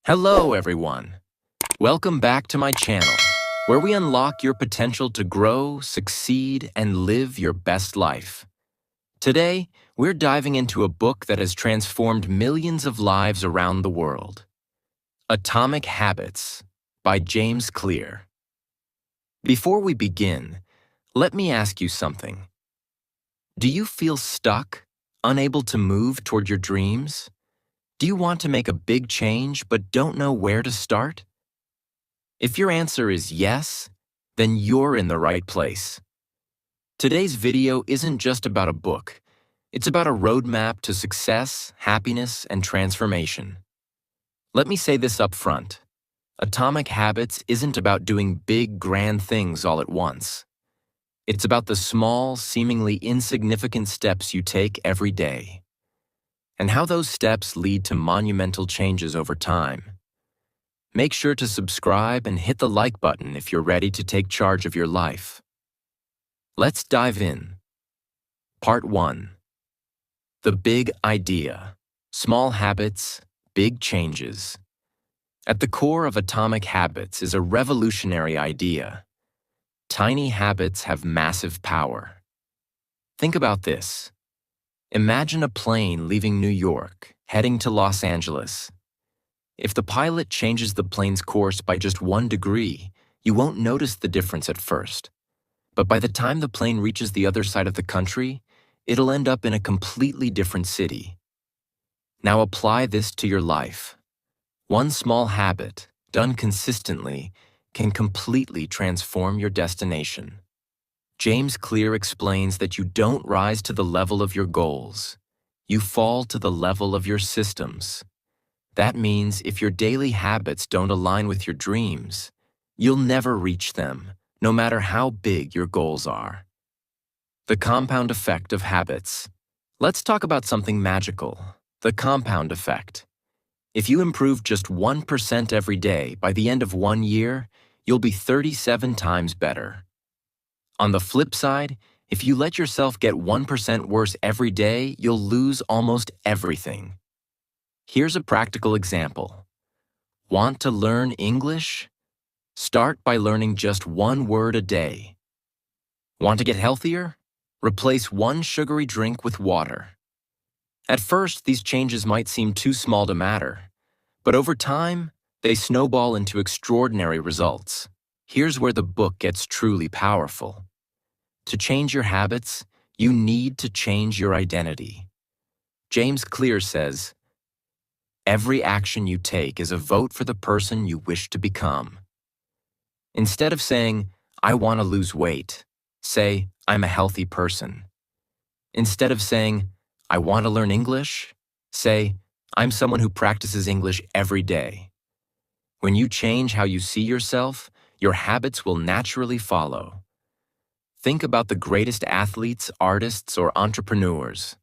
Hello, everyone. Welcome back to my channel, where we unlock your potential to grow, succeed, and live your best life. Today, we're diving into a book that has transformed millions of lives around the world. Atomic Habits by James Clear. Before we begin, let me ask you something. Do you feel stuck, unable to move toward your dreams? Do you want to make a big change but don't know where to start? If your answer is yes, then you're in the right place. Today's video isn't just about a book. It's about a roadmap to success, happiness, and transformation. Let me say this up front. Atomic Habits isn't about doing big, grand things all at once. It's about the small, seemingly insignificant steps you take every day, and how those steps lead to monumental changes over time. Make sure to subscribe and hit the like button if you're ready to take charge of your life. Let's dive in. Part 1. The Big Idea. Small habits, big changes. At the core of Atomic Habits is a revolutionary idea. Tiny habits have massive power. Think about this. Imagine a plane leaving New York, heading to Los Angeles. If the pilot changes the plane's course by just 1 degree, you won't notice the difference at first. But by the time the plane reaches the other side of the country, it'll end up in a completely different city. Now apply this to your life. One small habit, done consistently, can completely transform your destination. James Clear explains that you don't rise to the level of your goals. You fall to the level of your systems. That means if your daily habits don't align with your dreams, you'll never reach them, no matter how big your goals are. The compound effect of habits. Let's talk about something magical, the compound effect. If you improve just 1% every day, by the end of 1 year, you'll be 37 times better. On the flip side, if you let yourself get 1% worse every day, you'll lose almost everything. Here's a practical example. Want to learn English? Start by learning just 1 word a day. Want to get healthier? Replace 1 sugary drink with water. At first, these changes might seem too small to matter, but over time, they snowball into extraordinary results. Here's where the book gets truly powerful. To change your habits, you need to change your identity. James Clear says, "Every action you take is a vote for the person you wish to become." Instead of saying, "I want to lose weight," say, "I'm a healthy person." Instead of saying, "I want to learn English," say, "I'm someone who practices English every day." When you change how you see yourself, your habits will naturally follow. Think about the greatest athletes, artists, or entrepreneurs.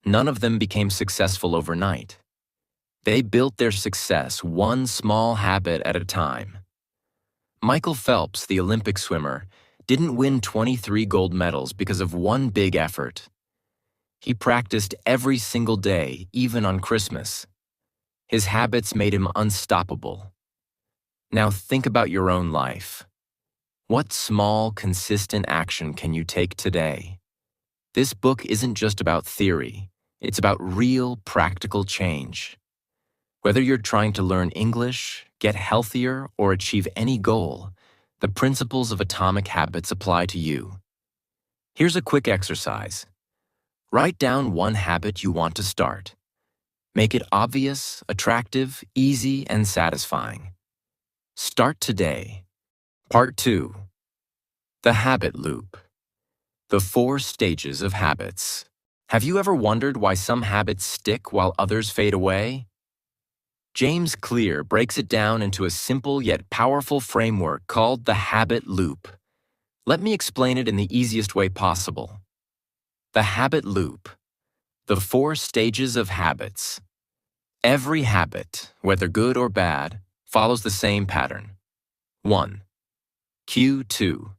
None of them became successful overnight. They built their success 1 small habit at a time. Michael Phelps, the Olympic swimmer, didn't win 23 gold medals because of 1 big effort. He practiced every single day, even on Christmas. His habits made him unstoppable. Now think about your own life. What small, consistent action can you take today? This book isn't just about theory. It's about real, practical change. Whether you're trying to learn English, get healthier, or achieve any goal, the principles of Atomic Habits apply to you. Here's a quick exercise. Write down 1 habit you want to start. Make it obvious, attractive, easy, and satisfying. Start today. Part 2. The Habit Loop. The 4 stages of habits. Have you ever wondered why some habits stick while others fade away? James Clear breaks it down into a simple yet powerful framework called the habit loop. Let me explain it in the easiest way possible. The habit loop. The 4 stages of habits. Every habit, whether good or bad, follows the same pattern. 1. Cue 2.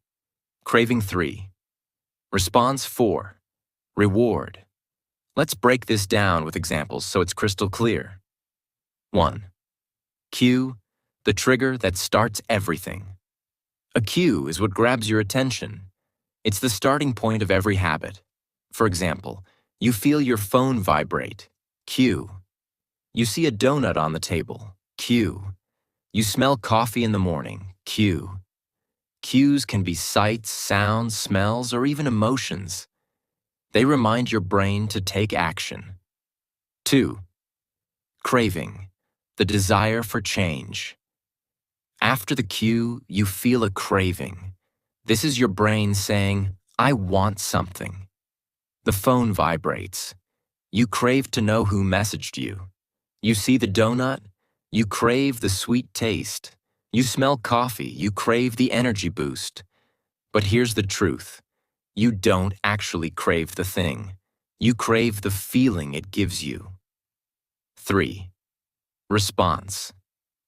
Craving 3. Response 4. Reward. Let's break this down with examples so it's crystal clear. 1. Cue, the trigger that starts everything. A cue is what grabs your attention. It's the starting point of every habit. For example, you feel your phone vibrate. Cue. You see a donut on the table. Cue. You smell coffee in the morning. Cue. Cues can be sights, sounds, smells, or even emotions. They remind your brain to take action. 2. Craving, the desire for change. After the cue, you feel a craving. This is your brain saying, I want something. The phone vibrates. You crave to know who messaged you. You see the donut, you crave the sweet taste. You smell coffee, you crave the energy boost. But here's the truth. You don't actually crave the thing. You crave the feeling it gives you. 3. Response,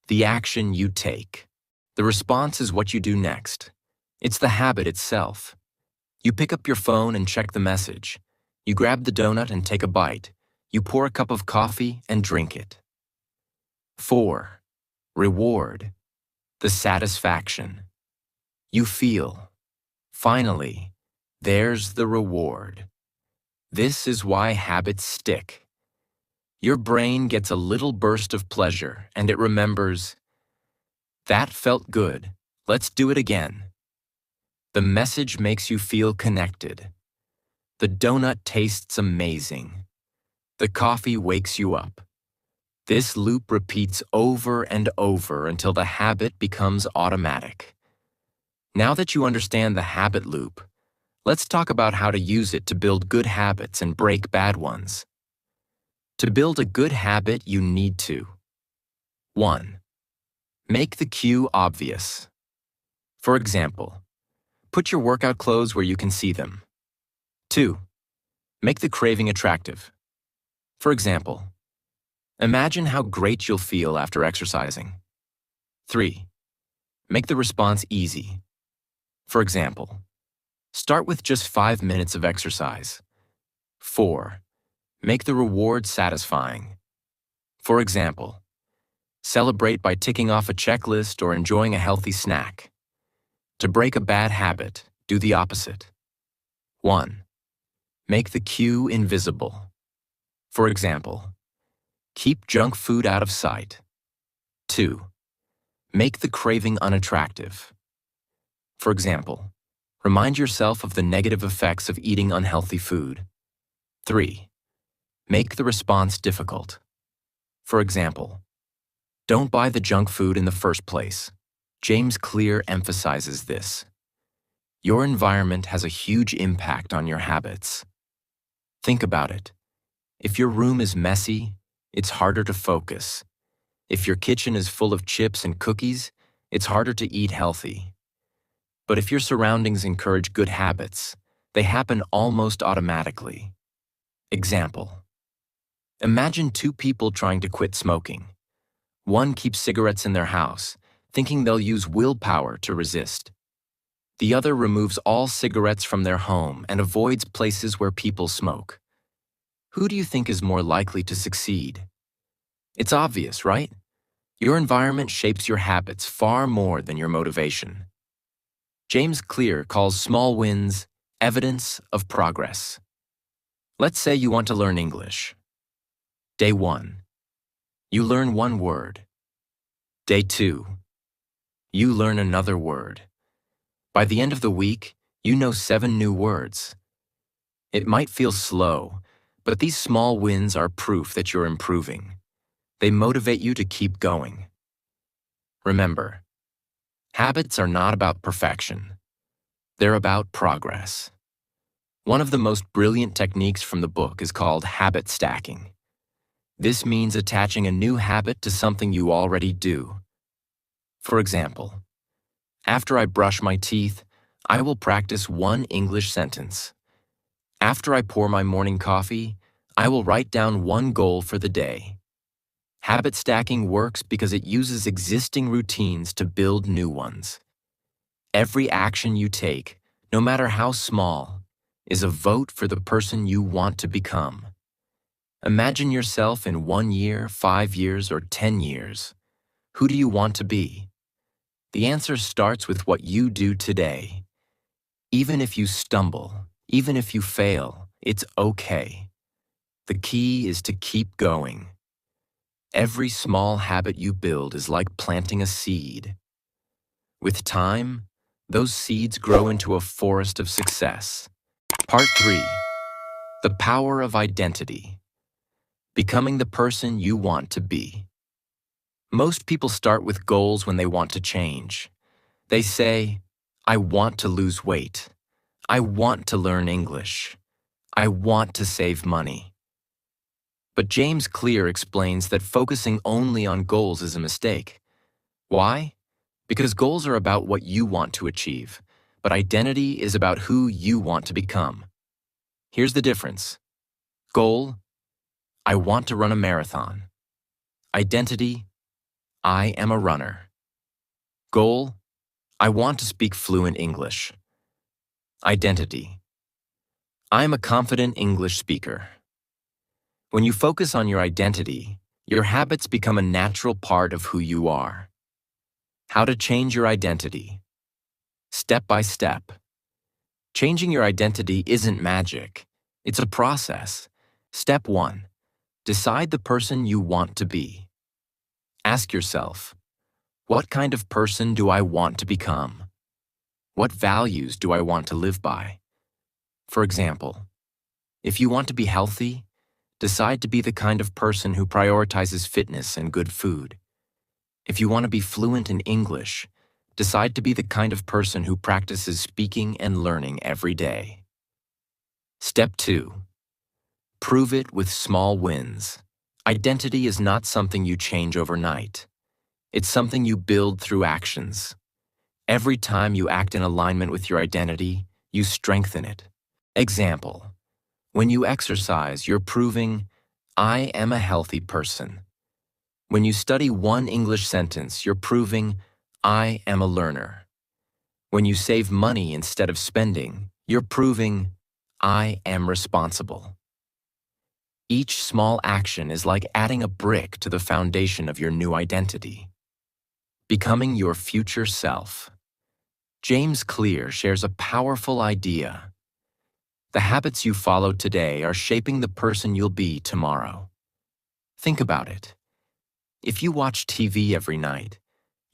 the action you take. The response is what you do next. It's the habit itself. You pick up your phone and check the message. You grab the donut and take a bite. You pour a cup of coffee and drink it. 4. Reward, the satisfaction. You feel, finally, there's the reward. This is why habits stick. Your brain gets a little burst of pleasure and it remembers, that felt good, let's do it again. The message makes you feel connected. The donut tastes amazing. The coffee wakes you up. This loop repeats over and over until the habit becomes automatic. Now that you understand the habit loop, let's talk about how to use it to build good habits and break bad ones. To build a good habit, you need to 1. Make the cue obvious. For example, put your workout clothes where you can see them. 2. Make the craving attractive. For example, imagine how great you'll feel after exercising. 3. Make the response easy. For example, start with just 5 minutes of exercise. 4. Make the reward satisfying. For example, celebrate by ticking off a checklist or enjoying a healthy snack. To break a bad habit, do the opposite. 1. Make the cue invisible. For example, keep junk food out of sight. 2. Make the craving unattractive. For example, remind yourself of the negative effects of eating unhealthy food. 3. Make the response difficult. For example, don't buy the junk food in the first place. James Clear emphasizes this. Your environment has a huge impact on your habits. Think about it. If your room is messy, it's harder to focus. If your kitchen is full of chips and cookies, it's harder to eat healthy. But if your surroundings encourage good habits, they happen almost automatically. Example. Imagine 2 people trying to quit smoking. One keeps cigarettes in their house, thinking they'll use willpower to resist. The other removes all cigarettes from their home and avoids places where people smoke. Who do you think is more likely to succeed? It's obvious, right? Your environment shapes your habits far more than your motivation. James Clear calls small wins evidence of progress. Let's say you want to learn English. Day 1. You learn 1 word. Day 2. You learn another word. By the end of the week, you know 7 new words. It might feel slow, but these small wins are proof that you're improving. They motivate you to keep going. Remember, habits are not about perfection. They're about progress. One of the most brilliant techniques from the book is called habit stacking. This means attaching a new habit to something you already do. For example, after I brush my teeth, I will practice 1 English sentence. After I pour my morning coffee, I will write down 1 goal for the day. Habit stacking works because it uses existing routines to build new ones. Every action you take, no matter how small, is a vote for the person you want to become. Imagine yourself in 1 year, 5 years, or 10 years. Who do you want to be? The answer starts with what you do today. Even if you stumble, even if you fail, it's okay. The key is to keep going. Every small habit you build is like planting a seed. With time, those seeds grow into a forest of success. Part 3. The power of identity. Becoming the person you want to be. Most people start with goals when they want to change. They say, I want to lose weight. I want to learn English. I want to save money. But James Clear explains that focusing only on goals is a mistake. Why? Because goals are about what you want to achieve, but identity is about who you want to become. Here's the difference. Goal, I want to run a marathon. Identity, I am a runner. Goal, I want to speak fluent English. Identity, I'm a confident English speaker. When you focus on your identity, your habits become a natural part of who you are. How to change your identity. Step by step. Changing your identity isn't magic. It's a process. Step 1. Decide the person you want to be. Ask yourself, what kind of person do I want to become? What values do I want to live by? For example, if you want to be healthy, decide to be the kind of person who prioritizes fitness and good food. If you want to be fluent in English, decide to be the kind of person who practices speaking and learning every day. Step 2. Prove it with small wins. Identity is not something you change overnight. It's something you build through actions. Every time you act in alignment with your identity, you strengthen it. Example. When you exercise, you're proving, I am a healthy person. When you study one English sentence, you're proving, I am a learner. When you save money instead of spending, you're proving, I am responsible. Each small action is like adding a brick to the foundation of your new identity. Becoming your future self. James Clear shares a powerful idea. The habits you follow today are shaping the person you'll be tomorrow. Think about it. If you watch TV every night,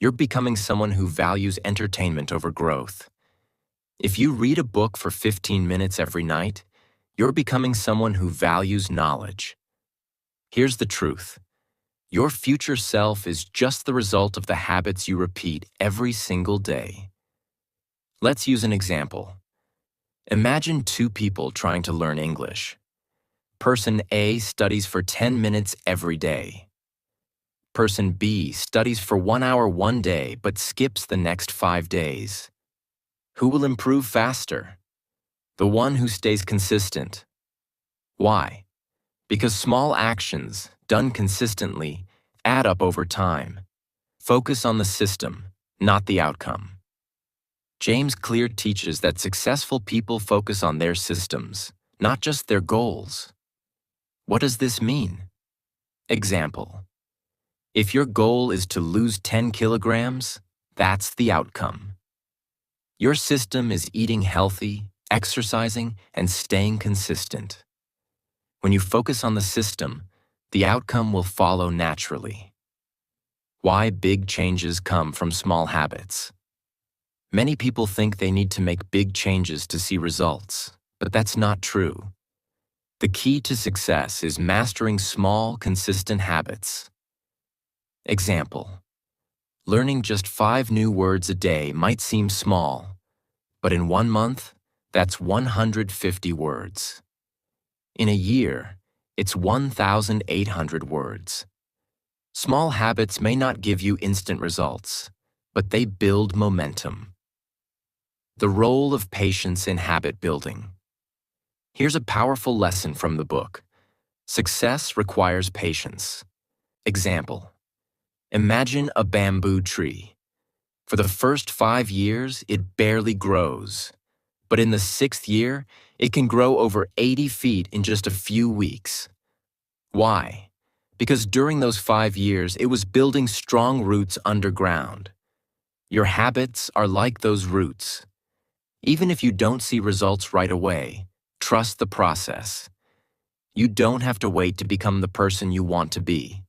you're becoming someone who values entertainment over growth. If you read a book for 15 minutes every night, you're becoming someone who values knowledge. Here's the truth. Your future self is just the result of the habits you repeat every single day. Let's use an example. Imagine two people trying to learn English. Person A studies for 10 minutes every day. Person B studies for 1 hour one day but skips the next 5 days. Who will improve faster? The one who stays consistent. Why? Because small actions, done consistently, add up over time. Focus on the system, not the outcome. James Clear teaches that successful people focus on their systems, not just their goals. What does this mean? Example. If your goal is to lose 10 kilograms, that's the outcome. Your system is eating healthy, exercising, and staying consistent. When you focus on the system, the outcome will follow naturally. Why big changes come from small habits. Many people think they need to make big changes to see results, but that's not true. The key to success is mastering small, consistent habits. Example. Learning just 5 new words a day might seem small, but in 1 month, that's 150 words. In a year, it's 1,800 words. Small habits may not give you instant results, but they build momentum. The role of patience in habit building. Here's a powerful lesson from the book. Success requires patience. Example. Imagine a bamboo tree. For the first 5 years, it barely grows. But in the 6th year, it can grow over 80 feet in just a few weeks. Why? Because during those 5 years, it was building strong roots underground. Your habits are like those roots. Even if you don't see results right away, trust the process. You don't have to wait to become the person you want to be.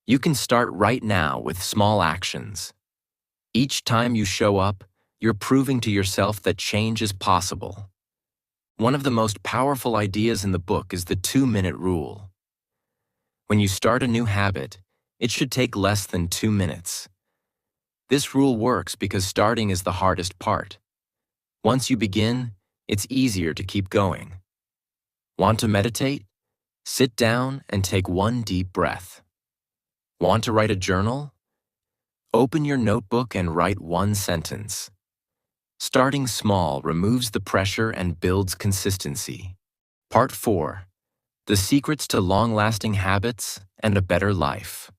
You can start right now with small actions. Each time you show up, you're proving to yourself that change is possible. One of the most powerful ideas in the book is the 2-minute rule. When you start a new habit, it should take less than 2 minutes. This rule works because starting is the hardest part. Once you begin, it's easier to keep going. Want to meditate? Sit down and take one deep breath. Want to write a journal? Open your notebook and write one sentence. Starting small removes the pressure and builds consistency. Part 4. The Secrets to Long-Lasting Habits and a Better Life.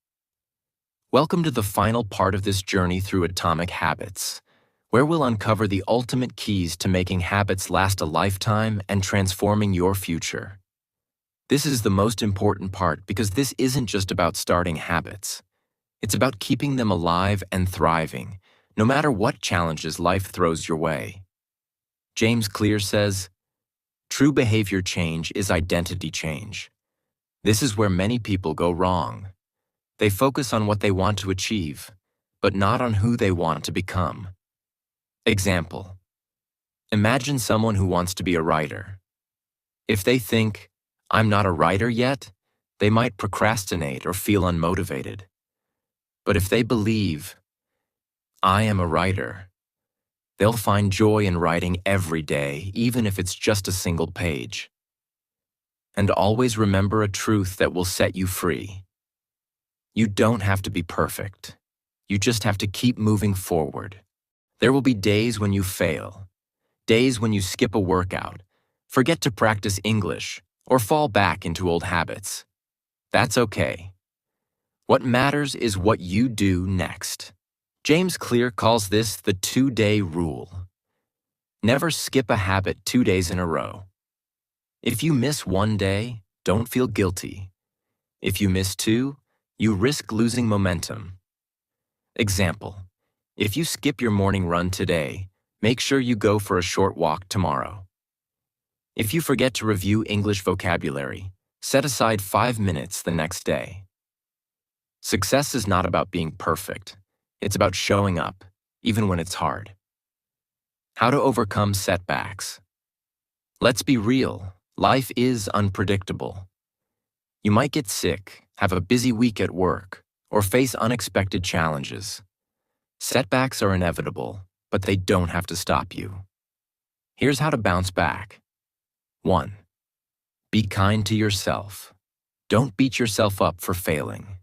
Welcome to the final part of this journey through atomic habits, where we'll uncover the ultimate keys to making habits last a lifetime and transforming your future. This is the most important part because this isn't just about starting habits. It's about keeping them alive and thriving, no matter what challenges life throws your way. James Clear says, "True behavior change is identity change." This is where many people go wrong. They focus on what they want to achieve, but not on who they want to become. Example: imagine someone who wants to be a writer. If they think, "I'm not a writer yet," they might procrastinate or feel unmotivated. But if they believe, "I am a writer," they'll find joy in writing every day, even if it's just a single page. And always remember a truth that will set you free. You don't have to be perfect. You just have to keep moving forward. There will be days when you fail, days when you skip a workout, forget to practice English, or fall back into old habits. That's okay. What matters is what you do next. James Clear calls this the 2-day rule. Never skip a habit 2 days in a row. If you miss 1 day, don't feel guilty. If you miss 2, you risk losing momentum. Example: if you skip your morning run today, make sure you go for a short walk tomorrow. If you forget to review English vocabulary, set aside 5 minutes the next day. Success is not about being perfect. It's about showing up, even when it's hard. How to overcome setbacks. Let's be real, life is unpredictable. You might get sick, have a busy week at work, or face unexpected challenges. Setbacks are inevitable, but they don't have to stop you. Here's how to bounce back. 1. Be kind to yourself. Don't beat yourself up for failing.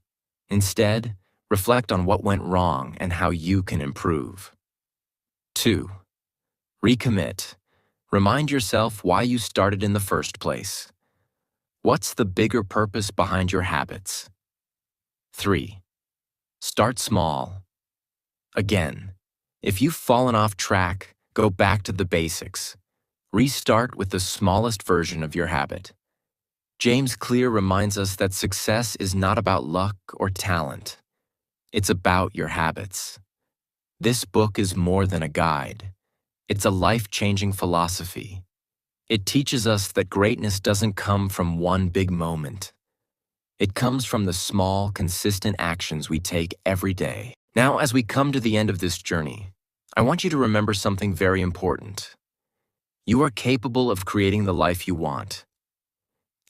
Instead, reflect on what went wrong and how you can improve. 2. Recommit. Remind yourself why you started in the first place. What's the bigger purpose behind your habits? 3. Start small. Again, if you've fallen off track, go back to the basics. Restart with the smallest version of your habit. James Clear reminds us that success is not about luck or talent. It's about your habits. This book is more than a guide. It's a life-changing philosophy. It teaches us that greatness doesn't come from one big moment. It comes from the small, consistent actions we take every day. Now, as we come to the end of this journey, I want you to remember something very important. You are capable of creating the life you want.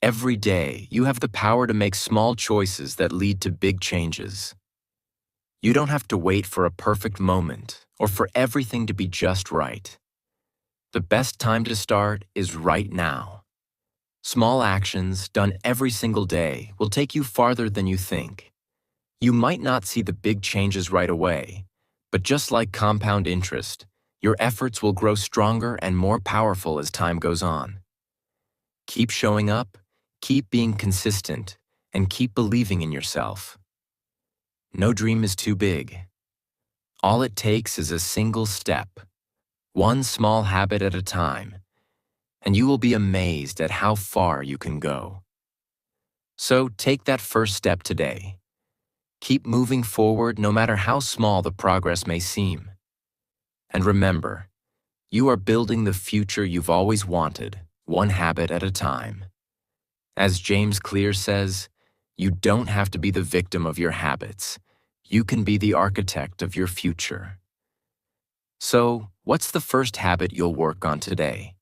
Every day, you have the power to make small choices that lead to big changes. You don't have to wait for a perfect moment or for everything to be just right. The best time to start is right now. Small actions done every single day will take you farther than you think. You might not see the big changes right away, but just like compound interest, your efforts will grow stronger and more powerful as time goes on. Keep showing up, keep being consistent, and keep believing in yourself. No dream is too big. All it takes is a single step, one small habit at a time, and you will be amazed at how far you can go. So take that first step today. Keep moving forward no matter how small the progress may seem. And remember, you are building the future you've always wanted, one habit at a time. As James Clear says, you don't have to be the victim of your habits. You can be the architect of your future. So, what's the first habit you'll work on today?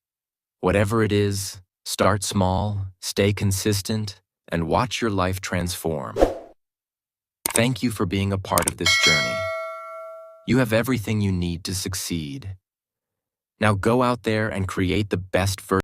Whatever it is, start small, stay consistent, and watch your life transform. Thank you for being a part of this journey. You have everything you need to succeed. Now go out there and create the best version